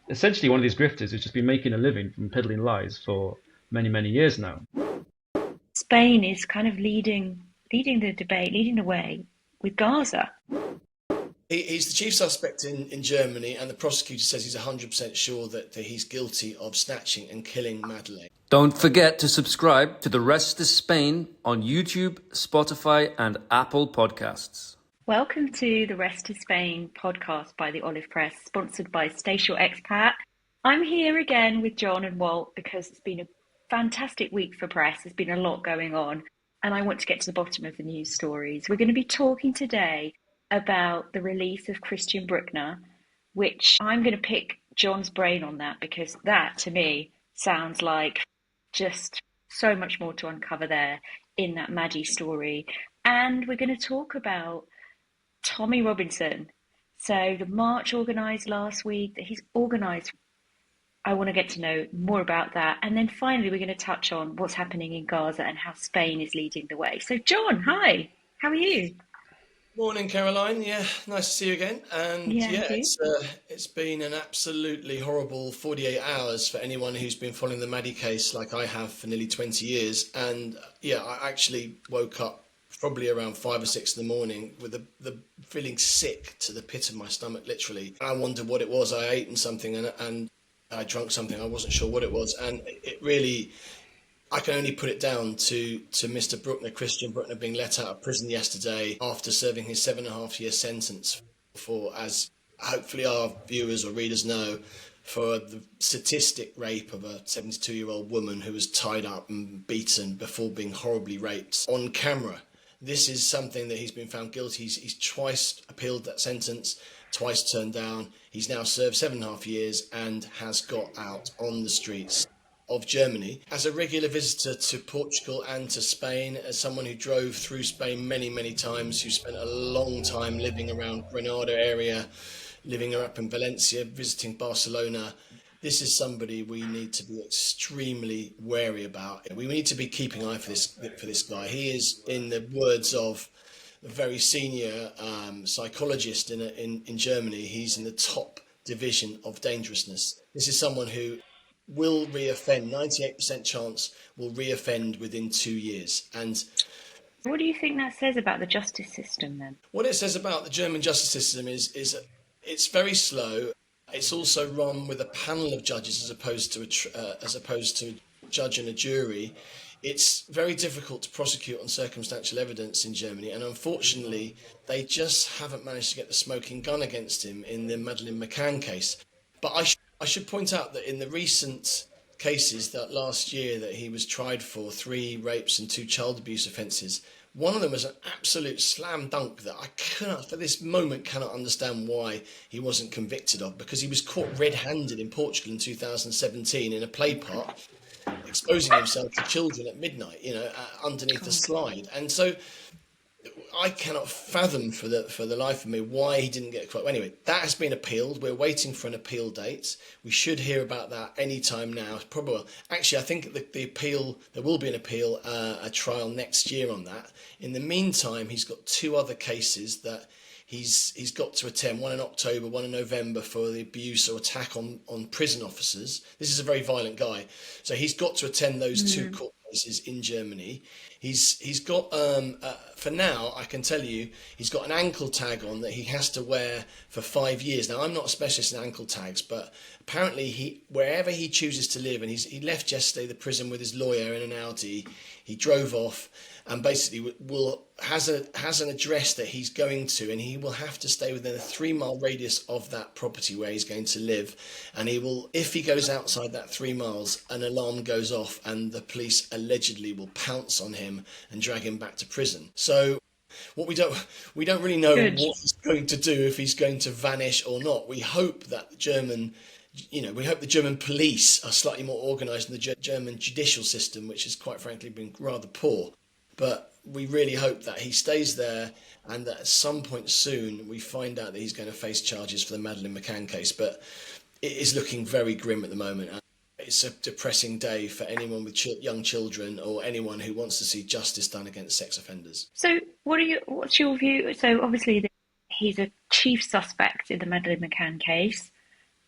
essentially one of these grifters who's just been making a living from peddling lies for many, many years now. Spain is kind of leading the debate, leading the way with Gaza. He's the chief suspect in Germany, and the prosecutor says he's 100% sure that he's guilty of snatching and killing Madeleine. Don't forget to subscribe to The Rest is Spain on YouTube, Spotify, and Apple Podcasts. Welcome to the Rest is Spain podcast by the Olive Press, sponsored by Stay Short Expat. I'm here again with John and Walt because it's been a fantastic week for press. There's been a lot going on, and I want to get to the bottom of the news stories. We're going to be talking today about the release of Christian Brueckner, which I'm going to pick John's brain on that because that, to me, sounds like just so much more to uncover there in that Maddie story. And we're going to talk about Tommy Robinson. So the march organised last week that he's organised, I want to get to know more about that. And then finally, we're going to touch on what's happening in Gaza and how Spain is leading the way. So John, hi, how are you? Morning, Caroline. Yeah, nice to see you again. And Yeah, it's been an absolutely horrible 48 hours for anyone who's been following the Maddie case like I have for nearly 20 years. And yeah, I actually woke up probably around 5 or 6 in the morning with the feeling sick to the pit of my stomach, literally. I wondered what it was. I ate something and I drank something. I wasn't sure what it was. And it really, I can only put it down to Mr. Brueckner, Christian Brueckner, being let out of prison yesterday after serving his 7.5-year sentence for, as hopefully our viewers or readers know, for the sadistic rape of a 72-year-old woman who was tied up and beaten before being horribly raped on camera. This is something that he's been found guilty. He's twice appealed that sentence, twice turned down. He's now served 7.5 years and has got out on the streets of Germany. As a regular visitor to Portugal and to Spain, as someone who drove through Spain many, many times, who spent a long time living around Granada area, living up in Valencia, visiting Barcelona, this is somebody we need to be extremely wary about. We need to be keeping an eye for this guy. He is, in the words of a very senior psychologist in Germany, he's in the top division of dangerousness. This is someone who will reoffend, 98% chance will reoffend within 2 years. And what do you think that says about the justice system then? what it says about the German justice system is it's very slow. It's also run with a panel of judges as opposed to a judge and a jury. It's very difficult to prosecute on circumstantial evidence in Germany, and unfortunately, they just haven't managed to get the smoking gun against him in the Madeleine McCann case. But I should point out that in the recent cases that last year that he was tried for, 3 rapes and 2 child abuse offences, one of them was an absolute slam dunk that I for this moment cannot understand why he wasn't convicted of, because he was caught red-handed in Portugal in 2017 in a play part, exposing himself to children at midnight, underneath a slide. And so I cannot fathom for the life of me why he didn't get caught. Anyway, that has been appealed. We're waiting for an appeal date. We should hear about that any time now. Probably, actually, I think the appeal, there will be an appeal, a trial next year on that. In the meantime, he's got 2 other cases that he's got to attend, one in October, one in November, for the abuse or attack on prison officers. This is a very violent guy. So he's got to attend those 2 court cases in Germany. He's got, for now, I can tell you, he's got an ankle tag on that he has to wear for 5 years. Now, I'm not a specialist in ankle tags, but apparently wherever he chooses to live, and he left yesterday the prison with his lawyer in an Audi, he drove off and basically has an address that he's going to, and he will have to stay within a 3-mile radius of that property where he's going to live. And he will, if he goes outside that 3 miles, an alarm goes off and the police allegedly will pounce on him and drag him back to prison. So what we don't really know what he's going to do, if he's going to vanish or not. We hope that the German police are slightly more organised than the German judicial system, which has quite frankly been rather poor. But we really hope that he stays there and that at some point soon we find out that he's going to face charges for the Madeleine McCann case. But it is looking very grim at the moment. It's a depressing day for anyone with young children or anyone who wants to see justice done against sex offenders. So what's your view? So obviously he's a chief suspect in the Madeleine McCann case,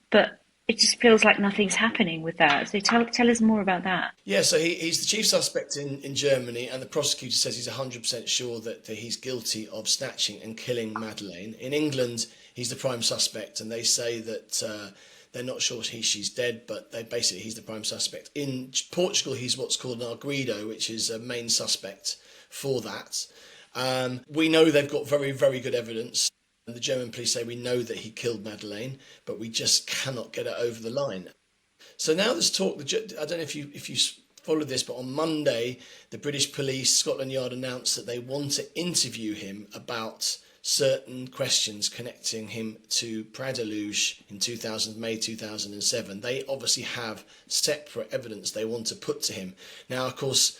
but it just feels like nothing's happening with that. So tell us more about that. Yeah, so he's the chief suspect in Germany, and the prosecutor says he's 100% sure that he's guilty of snatching and killing Madeleine. In England, he's the prime suspect, and they say that they're not sure she's dead, but he's the prime suspect. In Portugal, he's what's called an arguido, which is a main suspect for that. We know they've got very, very good evidence. And the German police say we know that he killed Madeleine, but we just cannot get it over the line. So now there's talk. I don't know if you followed this, but on Monday, the British police, Scotland Yard, announced that they want to interview him about certain questions connecting him to Pradeluge in May 2007. They obviously have separate evidence they want to put to him. Now, of course,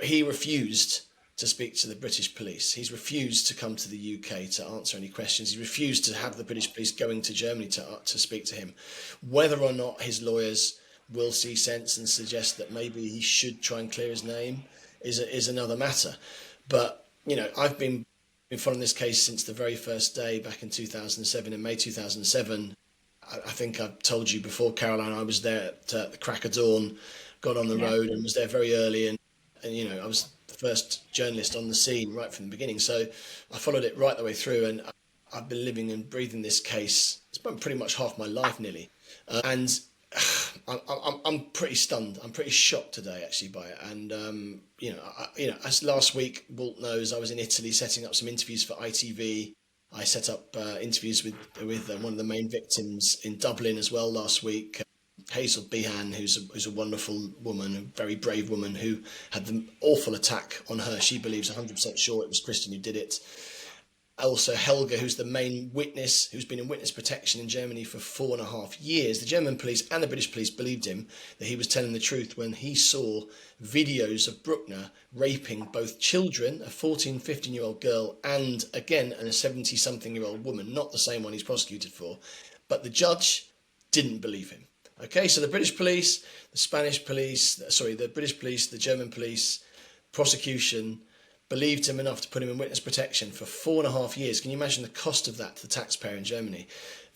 he refused to speak to the British police. He's refused to come to the UK to answer any questions. He refused to have the British police going to Germany to speak to him. Whether or not his lawyers will see sense and suggest that maybe he should try and clear his name is another matter. But, I've been following this case since the very first day back in 2007, in May 2007. I think I've told you before, Caroline, I was there at the crack of dawn, got on the road and was there very early. And I was the first journalist on the scene right from the beginning. So I followed it right the way through, and I've been living and breathing this case. It's been pretty much half my life nearly. And I'm pretty stunned. I'm pretty shocked today, actually, by it. And, as last week, Walt knows, I was in Italy setting up some interviews for ITV. I set up interviews with one of the main victims in Dublin as well last week. Hazel Behan, who's a wonderful woman, a very brave woman who had the awful attack on her. She believes 100% sure it was Christian who did it. Also Helga, who's the main witness, who's been in witness protection in Germany for 4.5 years. The German police and the British police believed him that he was telling the truth when he saw videos of Brueckner raping both children, a 14, 15-year-old girl, and again, a 70-something-year-old woman, not the same one he's prosecuted for. But the judge didn't believe him. Okay, so the British police, the British police, the German police, prosecution believed him enough to put him in witness protection for 4.5 years. Can you imagine the cost of that to the taxpayer in Germany?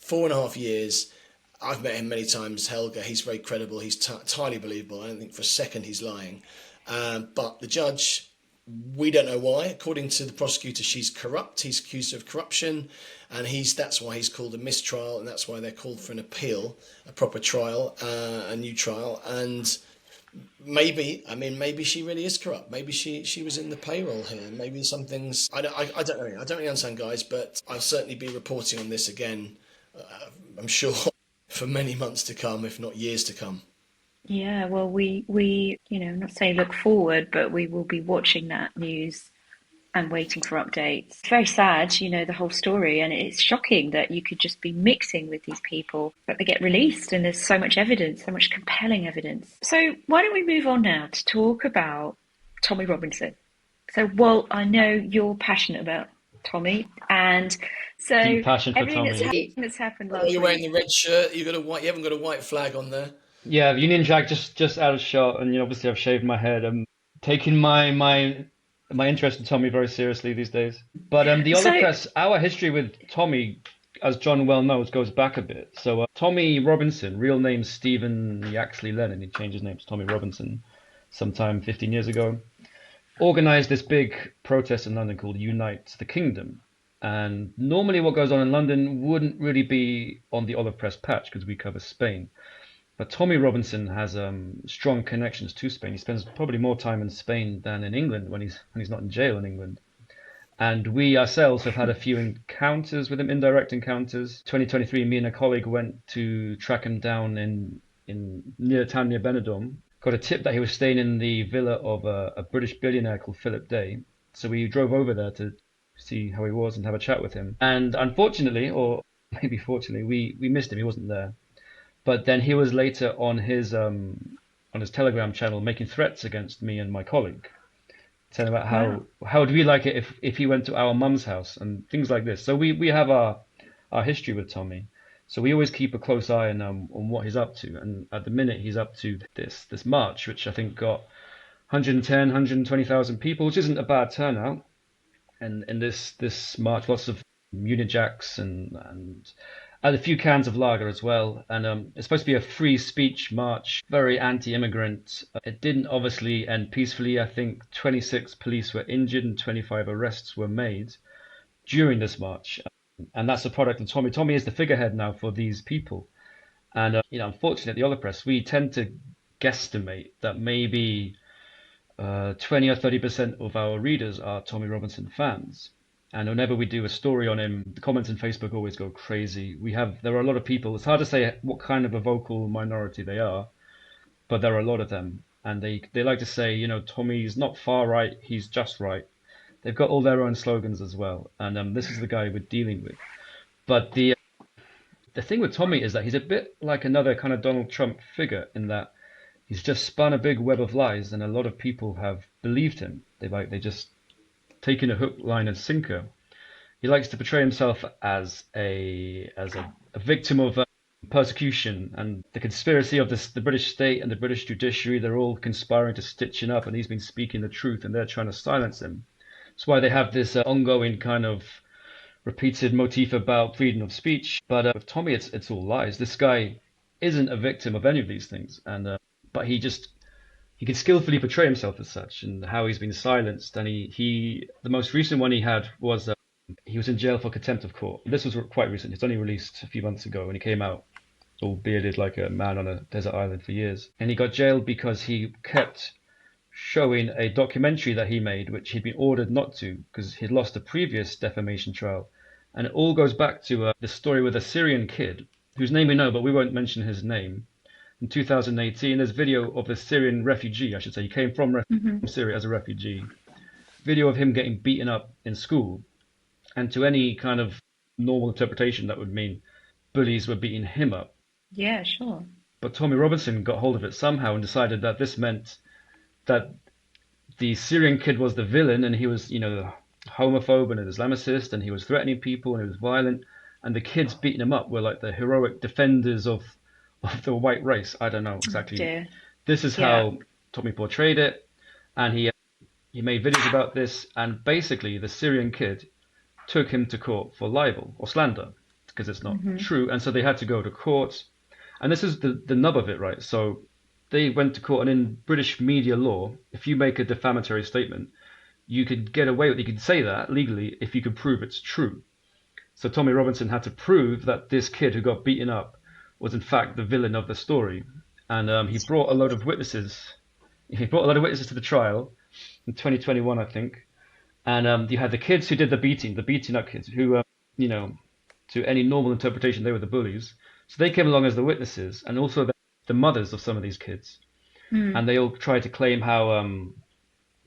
4.5 years. I've met him many times, Helga. He's very credible. He's entirely believable. I don't think for a second he's lying. But the judge, we don't know why. According to the prosecutor, she's corrupt. He's accused of corruption. And that's why he's called a mistrial. And that's why they're called for an appeal, a proper trial, a new trial. And maybe she really is corrupt. Maybe she was in the payroll here. Maybe some things. I don't know. I don't really understand, guys, but I'll certainly be reporting on this again, I'm sure, for many months to come, if not years to come. Yeah, well, we not saying look forward, but we will be watching that news and waiting for updates. It's very sad, the whole story, and it's shocking that you could just be mixing with these people, but they get released, and there's so much evidence, so much compelling evidence. So why don't we move on now to talk about Tommy Robinson? So, Walt, I know you're passionate about Tommy, and so Deep passion for everything that's happened last week. You're wearing the red shirt. You haven't got a white flag on there. Yeah, Union Jack just out of shot, and obviously I've shaved my head. I'm taking my interest in Tommy very seriously these days. But the Olive Press, our history with Tommy, as John well knows, goes back a bit. So Tommy Robinson, real name Stephen Yaxley Lennon, he changed his name to Tommy Robinson sometime 15 years ago, organised this big protest in London called Unite the Kingdom. And normally what goes on in London wouldn't really be on the Olive Press patch because we cover Spain. But Tommy Robinson has strong connections to Spain. He spends probably more time in Spain than in England when he's not in jail in England. And we ourselves have had a few encounters with him, indirect encounters. 2023, me and a colleague went to track him down in near a town near Benidorm. Got a tip that he was staying in the villa of a British billionaire called Philip Day. So we drove over there to see how he was and have a chat with him. And unfortunately, or maybe fortunately, we missed him. He wasn't there. But then he was later on his Telegram channel making threats against me and my colleague, telling about how would we like it if he went to our mum's house and things like this. So we have our history with Tommy. So we always keep a close eye on what he's up to. And at the minute he's up to this march, which I think got 120,000 people, which isn't a bad turnout. And in this march, lots of Union Jacks and and a few cans of lager as well. And it's supposed to be a free speech march, very anti-immigrant. It didn't obviously end peacefully. I think 26 police were injured and 25 arrests were made during this march. And that's a product of Tommy. Tommy is the figurehead now for these people. And, unfortunately, at the Olive Press, we tend to guesstimate that maybe 20 or 30% of our readers are Tommy Robinson fans. And whenever we do a story on him, the comments on Facebook always go crazy. There are a lot of people. It's hard to say what kind of a vocal minority they are, but there are a lot of them. And they like to say, Tommy's not far right, he's just right. They've got all their own slogans as well. And this is the guy we're dealing with. But the thing with Tommy is that he's a bit like another kind of Donald Trump figure in that he's just spun a big web of lies, and a lot of people have believed him. They just taken a hook, line, and sinker. He likes to portray himself as a victim of persecution and the conspiracy of the British state and the British judiciary. They're all conspiring to stitch him up, and he's been speaking the truth, and they're trying to silence him. That's why they have this ongoing kind of repeated motif about freedom of speech. But with Tommy, it's all lies. This guy isn't a victim of any of these things, but he can skillfully portray himself as such, and how he's been silenced. And the most recent one he had was he was in jail for contempt of court. This was quite recent. It's only released a few months ago, and he came out all bearded like a man on a desert island for years. And he got jailed because he kept showing a documentary that he made, which he'd been ordered not to because he'd lost a previous defamation trial. And it all goes back to the story with a Syrian kid, whose name we know, but we won't mention his name. In 2018, there's video of the Syrian refugee, I should say. He came from Syria as a refugee. Video of him getting beaten up in school. And to any kind of normal interpretation, that would mean bullies were beating him up. Yeah, sure. But Tommy Robinson got hold of it somehow and decided that this meant that the Syrian kid was the villain, and he was, a homophobe and an Islamicist, and he was threatening people and he was violent. And the kids beating him up were like the heroic defenders of the white race. I don't know exactly. Oh, this is how Tommy portrayed it, and he made videos about this. And basically, the Syrian kid took him to court for libel or slander because it's not true, and so they had to go to court. And this is the nub of it, right? So they went to court, and in British media law, if you make a defamatory statement, you could get away with it. You could say that legally if you could prove it's true. So Tommy Robinson had to prove that this kid who got beaten up was in fact the villain of the story. And he brought a load of witnesses. He brought a lot of witnesses to the trial in 2021, I think. And you had the kids who did the beating up kids, who, to any normal interpretation, they were the bullies. So they came along as the witnesses, and also the mothers of some of these kids. And they all tried to claim how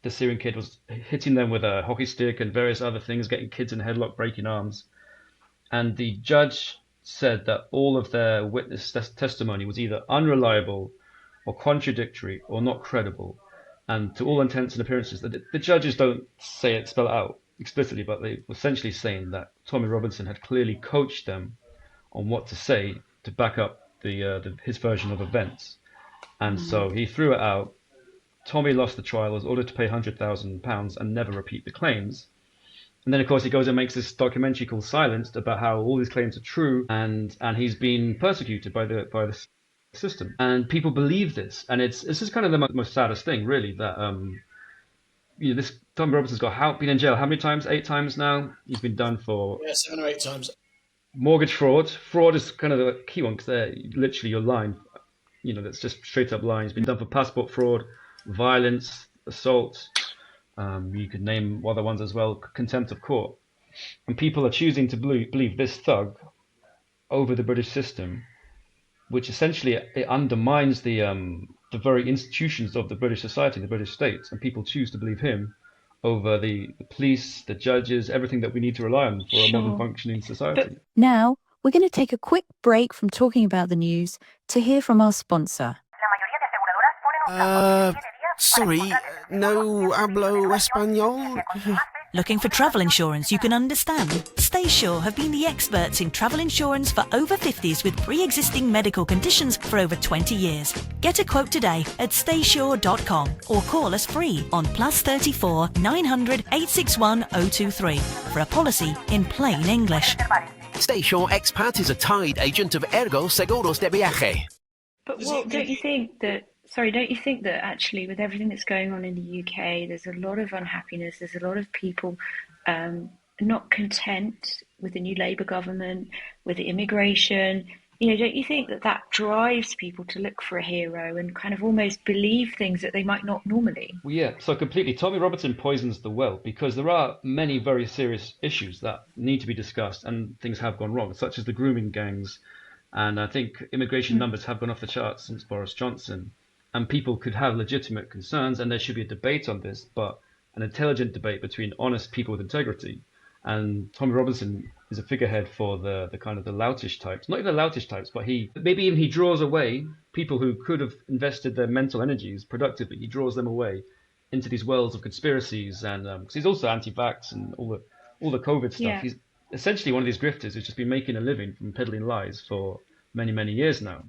the Syrian kid was hitting them with a hockey stick and various other things, getting kids in a headlock, breaking arms. And the judge said that all of their witness testimony was either unreliable or contradictory or not credible. And to all intents and appearances, the judges don't spell it out explicitly, but they were essentially saying that Tommy Robinson had clearly coached them on what to say to back up his version of events. And so he threw it out. Tommy lost the trial, was ordered to pay £100,000 and never repeat the claims. And then, of course, he goes and makes this documentary called Silenced about how all these claims are true, and he's been persecuted by the system. And people believe this. And this is kind of the most saddest thing, really, that this Tommy Robinson's been in jail how many times? 8 times now. He's been done for 7 or 8 times. Mortgage fraud. Fraud is kind of the key one because they're literally your line. That's just straight up lying. He's been done for passport fraud, violence, assault. You could name other ones as well, contempt of court. And people are choosing to believe this thug over the British system, which essentially it undermines the very institutions of the British society, the British state. And people choose to believe him over the police, the judges, everything that we need to rely on for a modern functioning society. Now, we're going to take a quick break from talking about the news to hear from our sponsor. Sorry, no hablo español? Looking for travel insurance you can understand? StaySure have been the experts in travel insurance for over 50s with pre-existing medical conditions for over 20 years. Get a quote today at staysure.com or call us free on +34 900 861 023 for a policy in plain English. Station expat is a tied agent of Ergo Seguros de Viaje. But Walt, don't you think that actually with everything that's going on in the UK, there's a lot of unhappiness, there's a lot of people not content with the new Labour government, with the immigration. Don't you think that drives people to look for a hero and kind of almost believe things that they might not normally? Well, yeah, so completely. Tommy Robinson poisons the well because there are many very serious issues that need to be discussed and things have gone wrong, such as the grooming gangs. And I think immigration numbers have gone off the charts since Boris Johnson. And people could have legitimate concerns, and there should be a debate on this, but an intelligent debate between honest people with integrity. And Tommy Robinson is a figurehead for the kind of the loutish types, not even the loutish types, but maybe even he draws away people who could have invested their mental energies productively. He draws them away into these worlds of conspiracies, and 'cause he's also anti-vax and all the COVID stuff. Yeah. He's essentially one of these grifters who's just been making a living from peddling lies for many, many years now.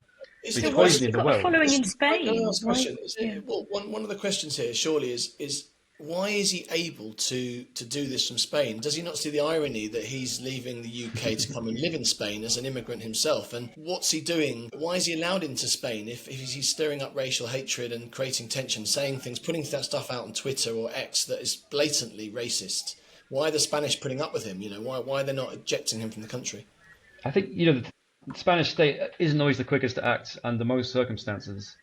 Is So there he's What's poisoning he the got a well. following in Can I Spain? ask a question? Yeah. Well, one of the questions here surely is why is he able to do this from Spain? Does he not see the irony that he's leaving the UK to come and live in Spain as an immigrant himself? And what's he doing? Why is he allowed into Spain if he's stirring up racial hatred and creating tension, saying things, putting that stuff out on Twitter or X that is blatantly racist? Why are the Spanish putting up with him? Why are they not ejecting him from the country? I think, the Spanish state isn't always the quickest to act under most circumstances.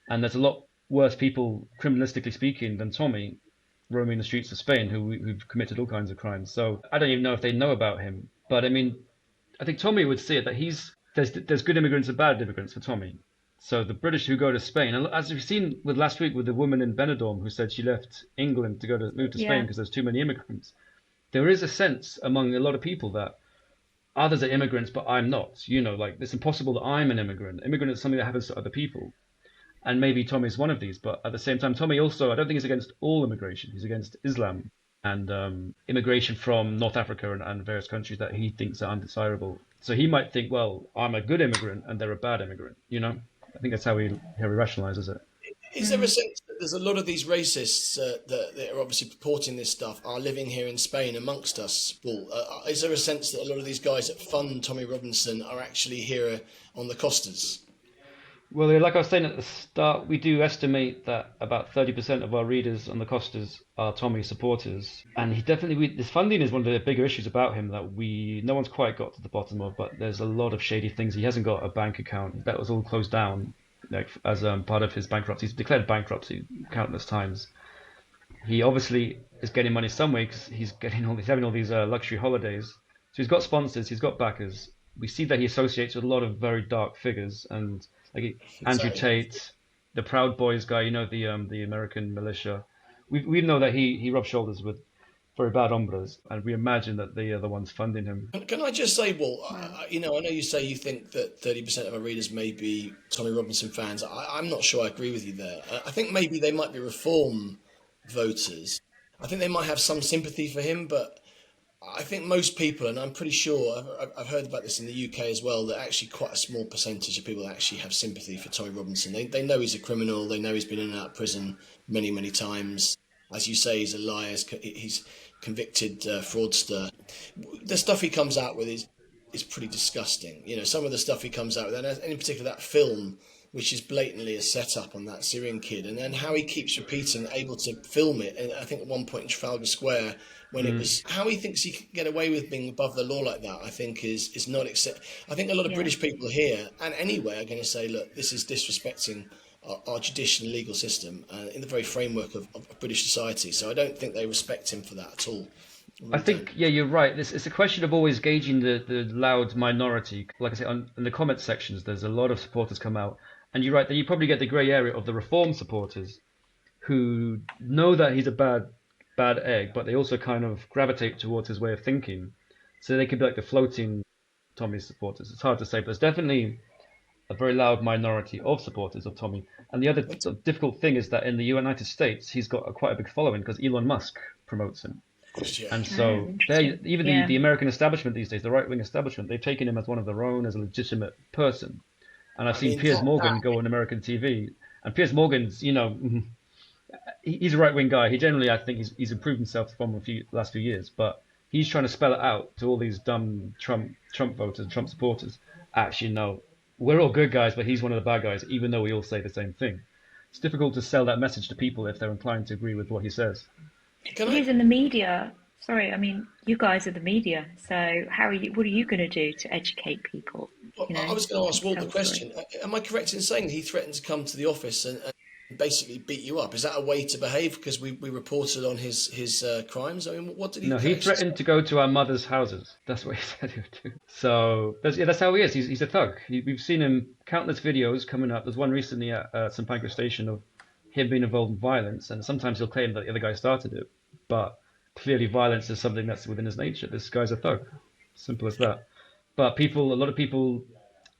And there's a lot worse people, criminalistically speaking, than Tommy roaming the streets of Spain who've committed all kinds of crimes. So I don't even know if they know about him. But I mean, I think Tommy would see it that there's good immigrants and bad immigrants for Tommy. So the British who go to Spain, and as we've seen with last week with the woman in Benidorm who said she left England to move to Spain because there's too many immigrants, there is a sense among a lot of people that others are immigrants, but I'm not. Like it's impossible that I'm an immigrant. Immigrant is something that happens to other people. And maybe Tommy's one of these, but at the same time, Tommy also, I don't think he's against all immigration. He's against Islam and immigration from North Africa and various countries that he thinks are undesirable. So he might think, well, I'm a good immigrant and they're a bad immigrant, I think that's how he rationalizes it. Is there a sense that there's a lot of these racists that are obviously purporting this stuff are living here in Spain amongst us, Paul? Is there a sense that a lot of these guys that fund Tommy Robinson are actually here on the Costas? Well, like I was saying at the start, we do estimate that about 30% of our readers on the Costas are Tommy supporters. And this funding is one of the bigger issues about him that no one's quite got to the bottom of, but there's a lot of shady things. He hasn't got a bank account. That was all closed down as part of his bankruptcy. He's declared bankruptcy countless times. He obviously is getting money some way because he's having all these luxury holidays. So he's got sponsors, he's got backers. We see that he associates with a lot of very dark figures and like Andrew Tate, the Proud Boys guy, the American militia. We know that he rubs shoulders with very bad hombres, and we imagine that they are the ones funding him. Can I just say, Walt, I know you say you think that 30% of our readers may be Tommy Robinson fans. I'm not sure I agree with you there. I think maybe they might be reform voters. I think they might have some sympathy for him, but I think most people, and I'm pretty sure, I've heard about this in the UK as well, that actually quite a small percentage of people actually have sympathy for Tommy Robinson. They know he's a criminal. They know he's been in and out of prison many, many times. As you say, he's a liar. He's convicted fraudster. The stuff he comes out with is pretty disgusting. Some of the stuff he comes out with, and in particular that film, which is blatantly a setup on that Syrian kid, and then how he keeps repeating, able to film it. And I think at one point in Trafalgar Square, when it was, how he thinks he can get away with being above the law like that, I think is not accept. I think a lot of British people here and anywhere are going to say, look, this is disrespecting our judicial and legal system in the very framework of British society. So I don't think they respect him for that at all. I think, you're right. It's a question of always gauging the loud minority. Like I say, in the comment sections, there's a lot of supporters come out. And you're right that you probably get the grey area of the reform supporters who know that he's a bad egg, but they also kind of gravitate towards his way of thinking. So they could be like the floating Tommy supporters. It's hard to say, but there's definitely a very loud minority of supporters of Tommy. And the other sort of difficult thing is that in the United States, he's got quite a big following because Elon Musk promotes him. Yeah. And so the American establishment these days, the right-wing establishment, they've taken him as one of their own, as a legitimate person. And I've seen Piers Morgan go on American TV. And Piers Morgan's, he's a right-wing guy. He generally, I think, he's improved himself from the last few years. But he's trying to spell it out to all these dumb Trump voters, Trump supporters. Actually, no, we're all good guys, but he's one of the bad guys, even though we all say the same thing. It's difficult to sell that message to people if they're inclined to agree with what he says. It is in the media. Sorry, I mean, you guys are the media, so what are you going to do to educate people? Well, I was going to ask Walt the question. Am I correct in saying he threatened to come to the office and basically beat you up? Is that a way to behave? Because we reported on his crimes. I mean, what did he? No, he threatened to go to our mother's houses. That's what he said he would do. So that's how he is. He's a thug. We've seen him countless videos coming up. There's one recently at St Pancras Station of him being involved in violence, and sometimes he'll claim that the other guy started it, but clearly violence is something that's within his nature. This guy's a thug. Simple as that. But a lot of people,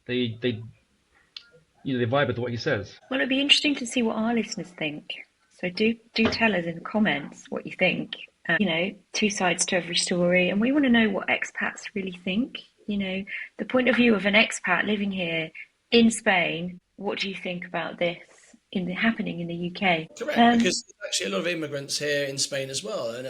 they vibe with what he says. Well, it'd be interesting to see what our listeners think. So do tell us in the comments what you think. Two sides to every story, and we want to know what expats really think. The point of view of an expat living here in Spain. What do you think about this happening in the UK? Correct, because there's actually a lot of immigrants here in Spain as well, and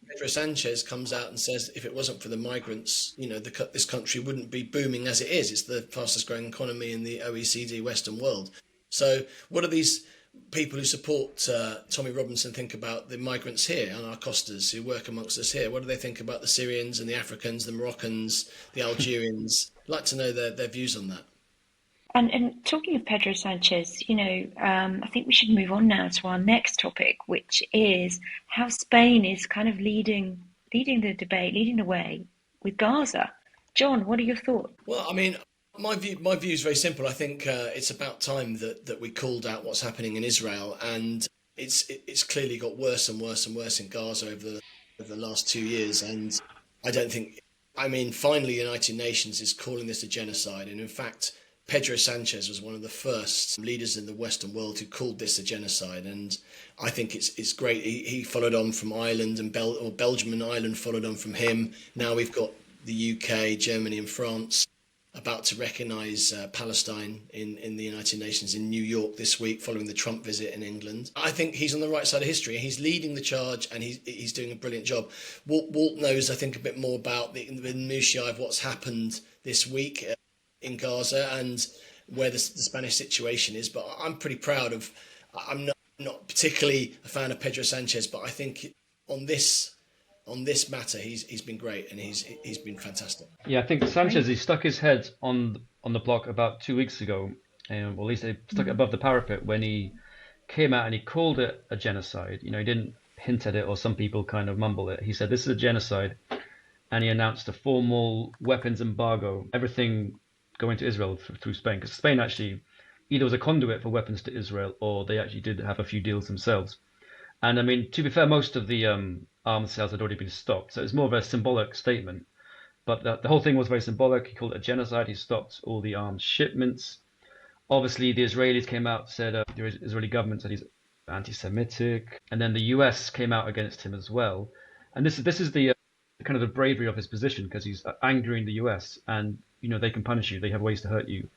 Pedro Sanchez comes out and says if it wasn't for the migrants, this country wouldn't be booming as it is. It's the fastest growing economy in the OECD Western world. So what do these people who support Tommy Robinson think about the migrants here on our costas who work amongst us here? What do they think about the Syrians and the Africans, the Moroccans, the Algerians? I'd like to know their views on that. And talking of Pedro Sanchez, I think we should move on now to our next topic, which is how Spain is kind of leading the debate, leading the way with Gaza. John, what are your thoughts? Well, I mean, my view is very simple. I think it's about time that we called out what's happening in Israel, and it's clearly got worse and worse and worse in Gaza over the last 2 years. And finally, the United Nations is calling this a genocide, and in fact, Pedro Sanchez was one of the first leaders in the Western world who called this a genocide, and I think it's great. He followed on from Ireland and Belgium and Ireland followed on from him. Now we've got the UK, Germany, and France about to recognise Palestine in the United Nations in New York this week, following the Trump visit in England. I think he's on the right side of history. He's leading the charge, and he's doing a brilliant job. Walt knows, I think, a bit more about the minutiae of what's happened this week in Gaza and where the Spanish situation is, but I'm pretty proud of. I'm not particularly a fan of Pedro Sanchez, but I think on this matter he's been great and he's been fantastic. Yeah, I think Sanchez, he stuck his head on the block about 2 weeks ago, or at least he stuck it above the parapet when he came out and he called it a genocide. He didn't hint at it, or some people kind of mumble it. He said this is a genocide, and he announced a formal weapons embargo, everything going to Israel through Spain, because Spain actually either was a conduit for weapons to Israel, or they actually did have a few deals themselves. And I mean, to be fair, most of the arms sales had already been stopped, so it's more of a symbolic statement. But the whole thing was very symbolic. He called it a genocide. He stopped all the arms shipments. Obviously, the Israelis came out, said the Israeli government said he's anti-Semitic, and then the US came out against him as well. And this is the kind of the bravery of his position, because he's angering the US, and they can punish you. They have ways to hurt you.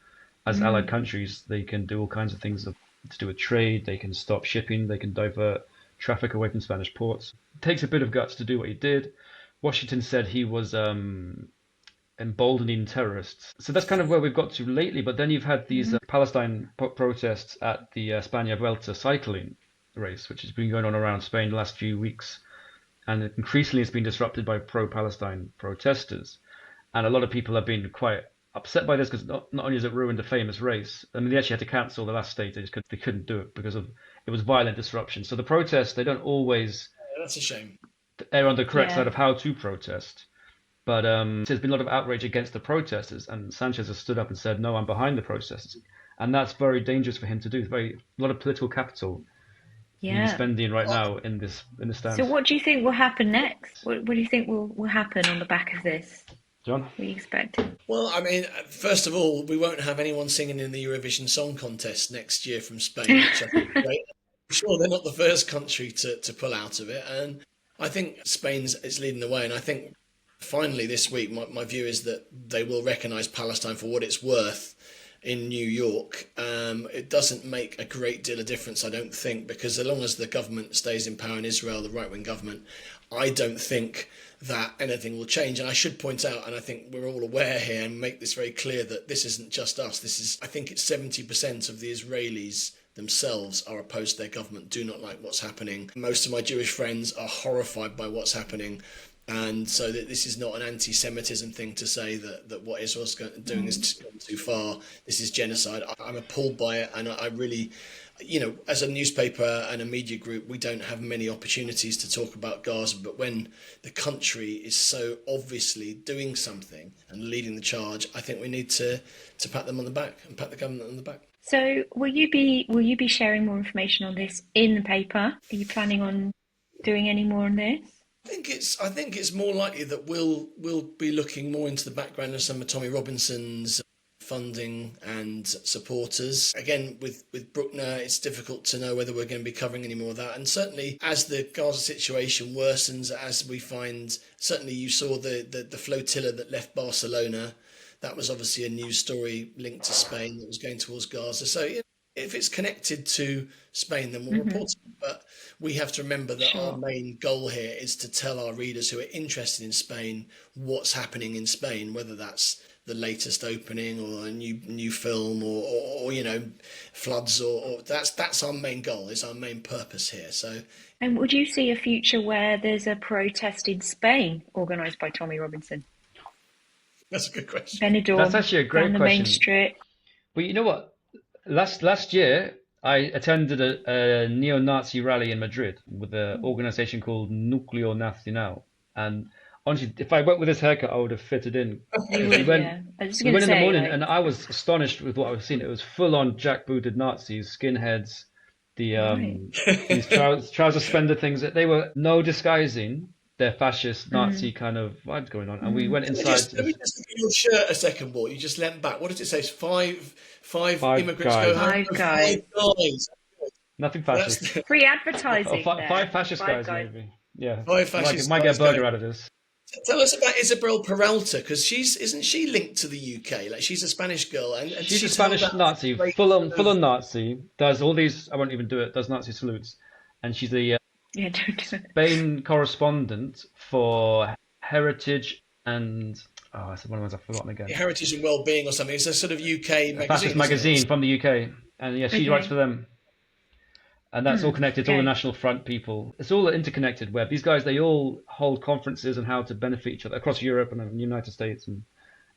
As allied countries, they can do all kinds of things to do with trade. They can stop shipping. They can divert traffic away from Spanish ports. It takes a bit of guts to do what he did. Washington said he was emboldening terrorists. So that's kind of where we've got to lately. But then you've had these Palestine protests at the España Vuelta cycling race, which has been going on around Spain the last few weeks. And increasingly it's been disrupted by pro-Palestine protesters. And a lot of people have been quite upset by this, because not only has it ruined a famous race, I mean, they actually had to cancel the last stage. They couldn't do it because it was violent disruption. So the protests, they don't always that's a shame. err on the correct side of how to protest. But there's been a lot of outrage against the protesters, and Sanchez has stood up and said, no, I'm behind the protesters. And that's very dangerous for him to do. A lot of political capital he's spending right now in this stance. So what do you think will happen next? What do you think will happen on the back of this? John? What are you expecting? Well, I mean, first of all, we won't have anyone singing in the Eurovision Song Contest next year from Spain, which I think is great. I'm sure they're not the first country to pull out of it. And I think Spain's leading the way. And I think finally this week, my view is that they will recognise Palestine for what it's worth in New York, it doesn't make a great deal of difference, I don't think, because as long as the government stays in power in Israel, the right-wing government, I don't think that anything will change. And I should point out, and I think we're all aware here, and make this very clear, that this isn't just us. This is, I think it's 70% of the Israelis themselves are opposed to their government, do not like what's happening. Most of my Jewish friends are horrified by what's happening. And so that this is not an anti-Semitism thing to say that what Israel's doing is too far. This is genocide. I'm appalled by it. And I really, as a newspaper and a media group, we don't have many opportunities to talk about Gaza. But when the country is so obviously doing something and leading the charge, I think we need to pat them on the back and pat the government on the back. So will you be sharing more information on this in the paper? Are you planning on doing any more on this? I think it's more likely that we'll be looking more into the background of some of Tommy Robinson's funding and supporters. Again, with Brueckner, it's difficult to know whether we're going to be covering any more of that. And certainly, as the Gaza situation worsens, as we find, certainly you saw the flotilla that left Barcelona. That was obviously a news story linked to Spain that was going towards Gaza. So if it's connected to Spain, then we'll report it. But we have to remember that our main goal here is to tell our readers who are interested in Spain what's happening in Spain, whether that's the latest opening or a new film or floods or that's our main goal, is our main purpose here. So. And would you see a future where there's a protest in Spain organised by Tommy Robinson? That's a good question. Benidorm, that's actually a great down the question. main street. But you know what? Last year, I attended a neo-Nazi rally in Madrid with an organization called Núcleo Nacional. And honestly, if I went with this haircut, I would have fitted in. We went in the morning, and I was astonished with what I was seeing. It was full-on jackbooted Nazis, skinheads, these trouser suspender things. They were no disguising their fascist Nazi kind of vibes going on. And we went inside. Let me just look at your shirt a second, Walt. You just leant back. What does it say? Five immigrants guys. go home. Five guys. Nothing fascist. Free advertising. Five fascist guys, maybe. Yeah. Five fascist might get a burger out of this. Tell us about Isabel Peralta, because isn't she linked to the UK? Like, she's a Spanish girl, and she's a Spanish Nazi, full on Nazi. Does all these? I won't even do it. Does Nazi salutes, and she's the don't do it. Spain correspondent for Heritage and I said one of the ones I've forgotten again. Heritage and Wellbeing or something. It's a sort of UK magazine. Fascist magazine from the UK, and yeah, she writes for them. And that's all connected to all the National Front people. It's all an interconnected web. These guys, they all hold conferences on how to benefit each other across Europe and the United States and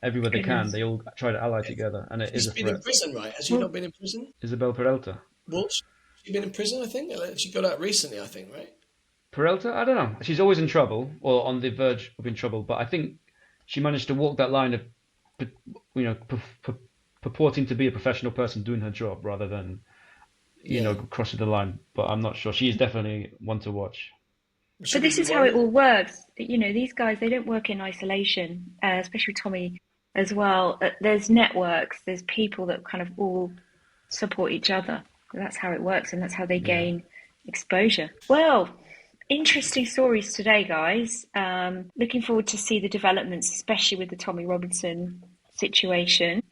everywhere they can. They all try to ally together, and it is a threat. She's been in prison, right? Has she not been in prison? Isabel Peralta. Well, she's been in prison, I think. She got out recently, I think, right? Peralta? I don't know. She's always in trouble, or on the verge of in trouble. But I think she managed to walk that line of, purporting to be a professional person doing her job rather than, crossing the line. But I'm not sure. She is definitely one to watch. But this is how it all works. These guys, they don't work in isolation, especially Tommy as well. There's networks, there's people that kind of all support each other. That's how it works, and that's how they gain exposure. Well, interesting stories today, guys. Looking forward to see the developments, especially with the Tommy Robinson situation.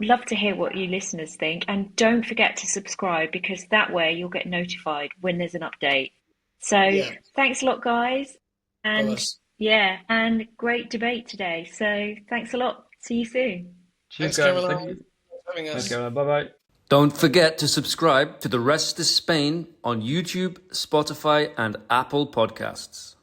Love to hear what you listeners think, and don't forget to subscribe, because that way you'll get notified when there's an update. So thanks a lot, guys. And and great debate today. So thanks a lot. See you soon. Cheers, Thanks, guys. Caroline. Thank you. Having us. Thanks, Caroline. Bye-bye. Don't forget to subscribe to The Rest is Spain on YouTube, Spotify, and Apple Podcasts.